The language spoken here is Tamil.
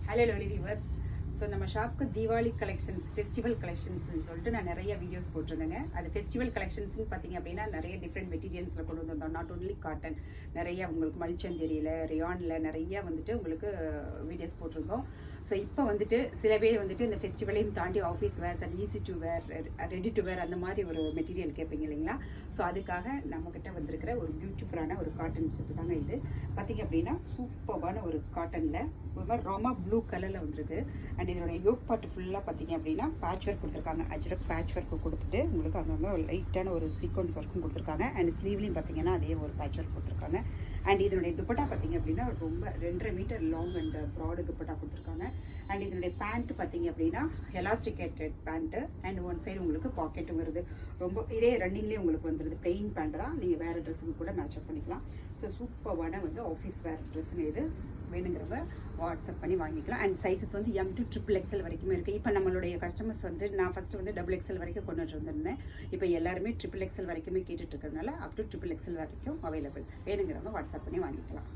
Hello lolly viewers. ஸோ நம்ம ஷாப்புக்கு தீபாவளி கலெக்ஷன்ஸ், ஃபெஸ்டிவல் கலெக்ஷன்ஸ்னு சொல்லிட்டு நான் நிறைய வீடியோஸ் போட்டிருந்தேங்க. அது ஃபெஸ்டிவல் கலெக்ஷன்ஸ்னு பார்த்தீங்க அப்படின்னா நிறைய டிஃப்ரெண்ட் மெட்டீரியல்ஸில் கொண்டு வந்திருந்தோம். நாட் ஒன்லி காட்டன், நிறைய உங்களுக்கு மல்ச்சந்தேரியில், ரியானில் நிறைய வந்துட்டு உங்களுக்கு வீடியோஸ் போட்டிருந்தோம். ஸோ இப்போ வந்துட்டு சில பேர் வந்துட்டு இந்த ஃபெஸ்டிவலையும் தாண்டி office wears and easy to wear, ready to wear அந்த மாதிரி ஒரு மெட்டீரியல் கேட்பீங்க இல்லைங்களா? ஸோ அதுக்காக நம்மக்கிட்ட வந்திருக்கிற ஒரு பியூட்டிஃபுல்லான ஒரு காட்டன் செட்டு தாங்க இது. பார்த்தீங்க அப்படின்னா சூப்பரான ஒரு காட்டனில் ஒரு மாதிரி ராமா ப்ளூ கலரில் வந்துருக்கு. அண்ட் இதனுடைய யோக் பாட்டு ஃபுல்லாக பார்த்தீங்க அப்படின்னா பேட்ச் ஒர்க் கொடுத்துருக்காங்க. அஜ்ரக் பேட்ச் ஒர்க்கு கொடுத்துட்டு உங்களுக்கு அங்கங்கே ஒரு லைட்டான ஒரு சீக்வன்ஸ் ஒர்க்கும் கொடுத்துருக்காங்க. அண்ட் ஸ்லீவ்லையும் பார்த்தீங்கன்னா அதே ஒரு பேட்ச் ஒர்க் கொடுத்துருக்காங்க. அண்ட் இதனுடைய துப்பட்டா பார்த்தீங்க அப்படின்னா ரொம்ப 2.5 metre long and broad dupatta கொடுத்துருக்காங்க. அண்ட் இதனுடைய பேண்ட் பார்த்தீங்க அப்படின்னா elasticated pant and one side உங்களுக்கு பாக்கெட்டும் வருது. ரொம்ப இதே ரன்னிங்லேயே உங்களுக்கு வந்துடுது. பிளெயின் பேண்ட் தான், நீங்கள் வேறு ட்ரெஸ்ஸுக்கு கூட மேட்சப் பண்ணிக்கலாம். ஸோ சூப்பரான வந்து ஆஃபீஸ் வேர் ட்ரெஸ்ஸுங்க இது. வேணுங்கிறவங்க வாட்ஸ்அப் பண்ணி வாங்கிக்கலாம். அண்ட் சைஸஸ் வந்து M to XXL வரைக்குமே இருக்குது. இப்போ நம்மளுடைய கஸ்டமர்ஸ் வந்து நான் ஃபஸ்ட்டு வந்து XXL வரைக்கும் கொண்டு வந்துருந்தேன். இப்போ எல்லாருமே XXL வரைக்குமே கேட்டுட்டு இருக்கிறதுனால அப் டு XXL வரைக்கும் அவைலபிள். வேணுங்கிறவங்க வாட்ஸ்அப் பண்ணி வாங்கிக்கலாம்.